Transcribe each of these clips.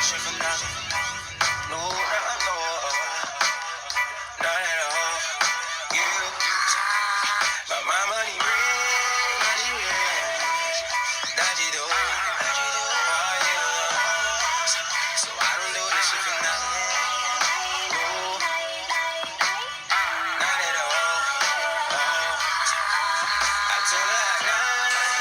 this shit for nothing. No, not at all. Yeah. But my money rich. Dodgy though. Oh, yeah. So I don't do this shit for nothing. No, not at all. I told her I got money.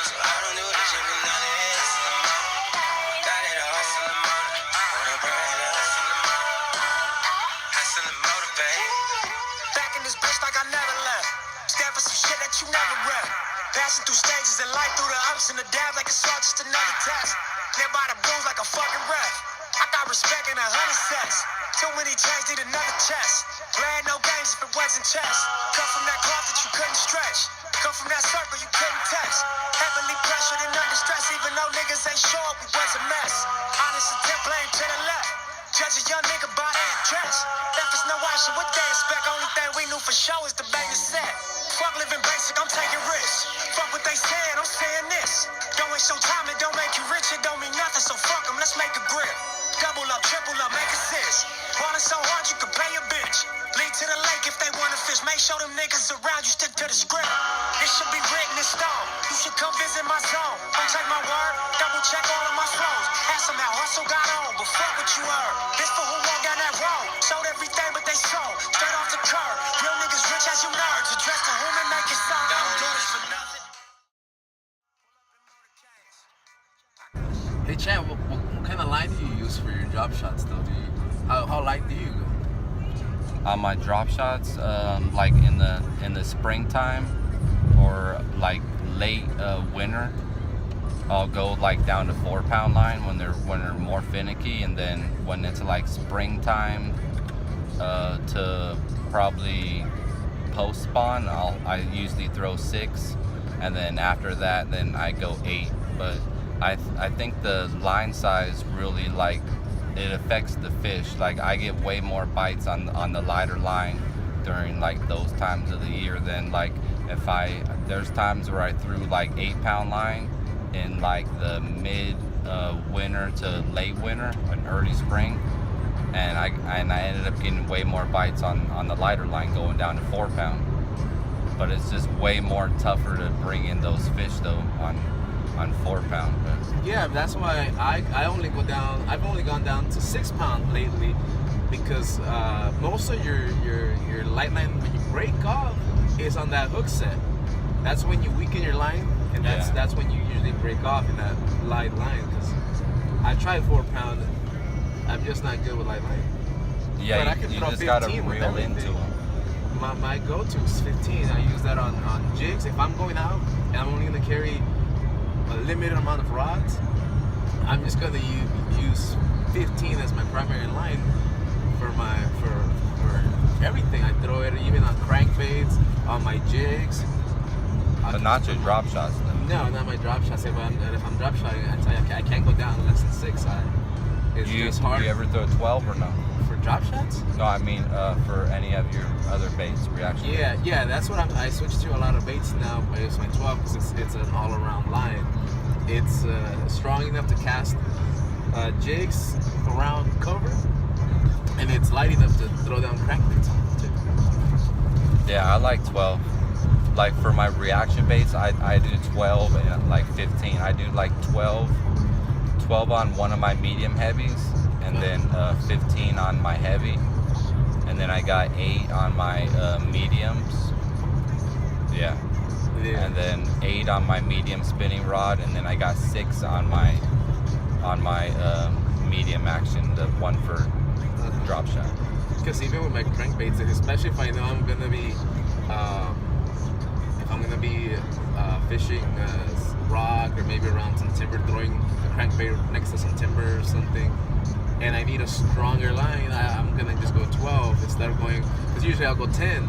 So I don't do this shit for nothing. Not at all. Wanna brand up. Hustle and motivate. Back in this bitch like I never left. Stand for some shit that you never read. Passing through stages in life, through the ups and the downs like it's all just another test. Live by the rules like a fucking ref. I got respect in 100 sets. Too many chains need another chest. Playing no games if it wasn't chess. Come from that cloth that you couldn't stretch. Come from that circle you couldn't test. Heavily pressured and under stress, even though niggas ain't show up, we was a mess. Honest attempt playing to the left. Judge a young nigga by their dress. Left is no option, what they expect. Only thing we knew for sure is the bang is set. Fuck living basic, I'm taking risks. Fuck what they said, I'm saying this. Don't waste your time, it don't make you rich, it don't mean nothing, so fuck them, let's make a grip. Double up, triple up, make assist. Ballin' so hard you can pay a bitch. Lead to the lake if they wanna fish. Make sure them niggas around you stick to the script. This should be written in stone. You should come visit my zone. Don't take my word, double check all of my flows. Ask them how hustle got on, but fuck what you heard. This for who walked down that road. Sold everything but they sold. Straight off the curb. Real niggas rich as you nerds. Address to whom and make it sound. Don't do this for nothing. Hey Chan, what kind of line do you use for your drop shots though? How light do you go? On my drop shots, like in the springtime or like late winter, I'll go like down to 4-pound line when they're more finicky, and then when it's like springtime to probably post spawn, I usually throw 6, and then after that, then I go 8. But I think the line size really like it affects the fish. Like I get way more bites on the lighter line during like those times of the year than like if there's times where I threw like 8-pound line in like the mid winter to late winter and early spring, and I ended up getting way more bites on the lighter line going down to 4-pound. But it's just way more tougher to bring in those fish though on 4-pound. Yeah, that's why I've only gone down to 6-pound lately, because most of your light line when you break off is on that hook set. That's when you weaken your line, and that's when you usually break off in that light line. Because I tried 4-pound, I'm just not good with light line. Yeah, but I can you throw just 15 gotta with reel into everything. them. My go-to is 15. I use that on jigs. If I'm going out and I'm only gonna carry a limited amount of rods, I'm just gonna use 15 as my primary line for everything. I throw it even on crankbaits, on my jigs. But not your drop shots though. No, not my drop shots. If I'm drop shotting, I can't go down less than 6. It's just hard. Do you ever throw 12 or no? For drop shots? No, I mean for any of your other baits, reaction. Yeah, that's what I switched to a lot of baits now. But it's my 12 because it's an all-around line. It's strong enough to cast jigs around cover, and it's light enough to throw down crankbaits on too. Yeah, I like 12. Like for my reaction baits, I do 12 and like 15. I do like 12 on one of my medium heavies, and then 15 on my heavy, and then I got 8 on my mediums. Yeah. And then 8 on my medium spinning rod, and then I got 6 on my medium action, the one for drop shot. Because even with my crankbaits, especially if I know I'm gonna be fishing rock or maybe around some timber, throwing a crankbait next to some timber or something, and I need a stronger line, I'm gonna just go 12 instead of going, because usually I'll go 10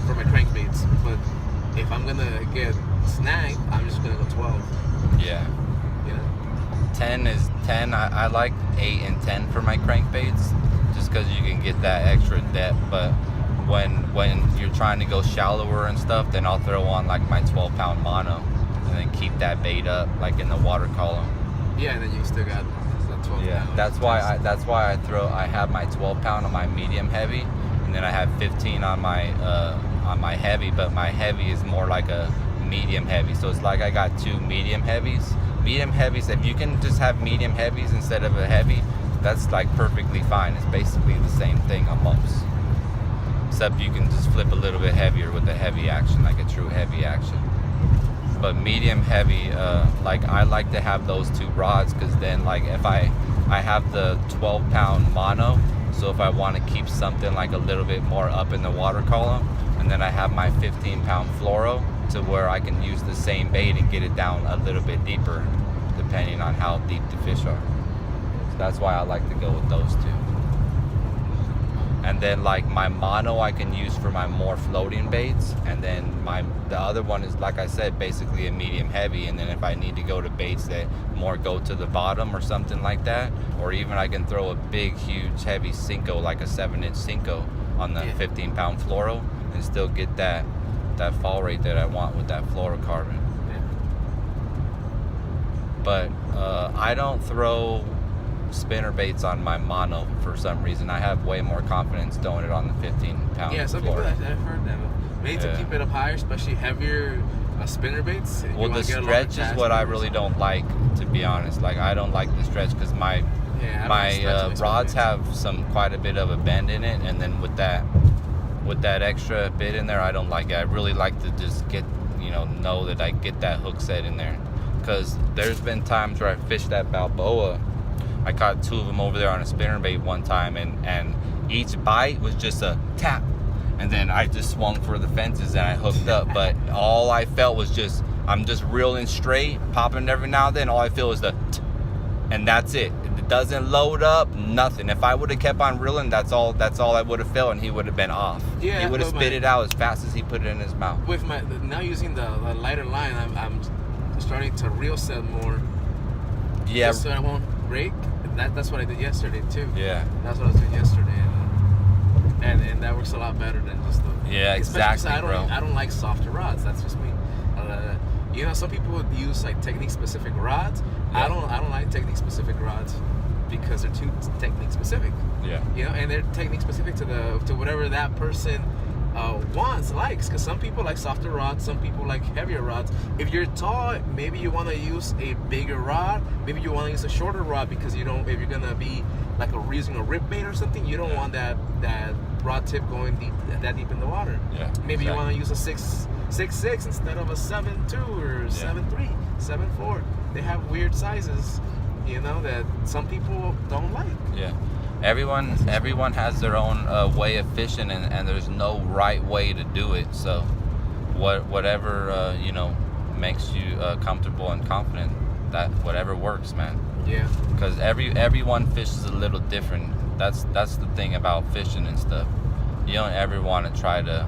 for my crankbaits, but if I'm gonna get snagged, I'm just gonna go 12. Yeah. You know? 10 is 10. I like 8 and 10 for my crankbaits, just because you can get that extra depth. But when you're trying to go shallower and stuff, then I'll throw on like my 12-pound mono, and then keep that bait up like in the water column. Yeah, and then you still got the 12 Yeah, pound. that's why I have my 12-pound on my medium heavy, and then I have 15 on my heavy, but my heavy is more like a medium heavy. So it's like I got two medium heavies. Medium heavies, if you can just have medium heavies instead of a heavy, that's like perfectly fine. It's basically the same thing almost. Except you can just flip a little bit heavier with the heavy action, like a true heavy action. But medium heavy, like I like to have those two rods, because then like if I have the 12-pound mono, so if I want to keep something like a little bit more up in the water column, and then I have my 15-pound fluoro, to where I can use the same bait and get it down a little bit deeper, depending on how deep the fish are. So that's why I like to go with those two. And then like my mono I can use for my more floating baits, and then the other one is, like I said, basically a medium heavy. And then if I need to go to baits that more go to the bottom or something like that, or even I can throw a big huge heavy Cinco, like a 7-inch Cinco on the 15-pound fluoro, and still get that fall rate that I want with that fluorocarbon. But I don't throw spinner baits on my mono for some reason. I have way more confidence throwing it on the 15-pound. Yeah, some people I've heard that. Maybe to keep it up higher, especially heavier spinner baits. Well, the stretch is what I really don't like, to be honest. Like I don't like the stretch, because my rods have quite a bit of a bend in it, and then with that extra bit in there, I don't like it. I really like to just get, know that I get that hook set in there, because there's been times where I fished that Balboa. I caught two of them over there on a spinnerbait one time, and each bite was just a tap, and then I just swung for the fences and I hooked up. But all I felt was I'm just reeling straight, popping every now and then. All I feel is and that's it. It doesn't load up, nothing. If I would have kept on reeling, that's all I would have felt, and he would have been off. Yeah, he would have spit it out as fast as he put it in his mouth. With now using the lighter line, I'm starting to reel set more. Yeah. Just so I won't break. That's what I did yesterday too. Yeah. That's what I was doing yesterday, and that works a lot better than just the. Yeah, exactly, I don't like softer rods. That's just me. Some people would use like technique-specific rods. Yeah. I don't like technique-specific rods because they're too technique-specific. Yeah. And they're technique-specific to whatever that person likes. Because some people like softer rods, some people like heavier rods. If you're tall, maybe you want to use a bigger rod. Maybe you want to use a shorter rod, because if you're gonna be like using a rip bait or something, you don't want that rod tip going that deep in the water. Yeah. Maybe you want to use a 6.6 instead of a 7.2 or 7.3, 7.4. They have weird sizes, that some people don't like. Yeah. Everyone has their own way of fishing, and there's no right way to do it. So whatever makes you comfortable and confident, that whatever works, man. Yeah. Because everyone fishes a little different. That's the thing about fishing and stuff. You don't ever want to try to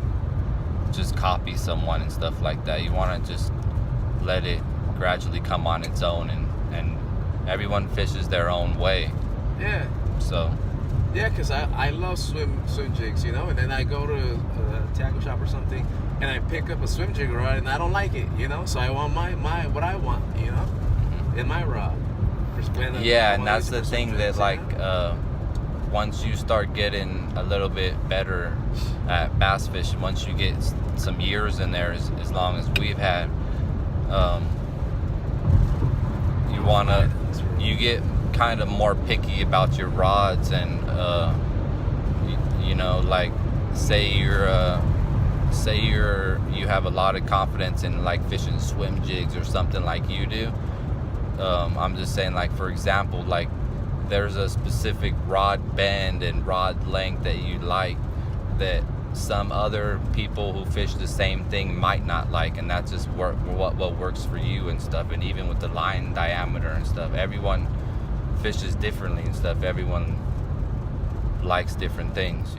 just copy someone and stuff like that. You want to just let it gradually come on its own, and everyone fishes their own way. Yeah. So. Yeah, because I love swim jigs, and then I go to a tackle shop or something, and I pick up a swim jig rod, and I don't like it, so I want my what I want, in my rod. Yeah, and that's the thing that once you start getting a little bit better at bass fishing, once you get some years in there, as long as we've had, you get kind of more picky about your rods, and like say you have a lot of confidence in like fishing swim jigs or something like you do. I'm just saying, like, for example, like there's a specific rod bend and rod length that you like that some other people who fish the same thing might not like, and that's just what works for you and stuff. And even with the line diameter and stuff, everyone fishes differently and stuff. Everyone likes different things,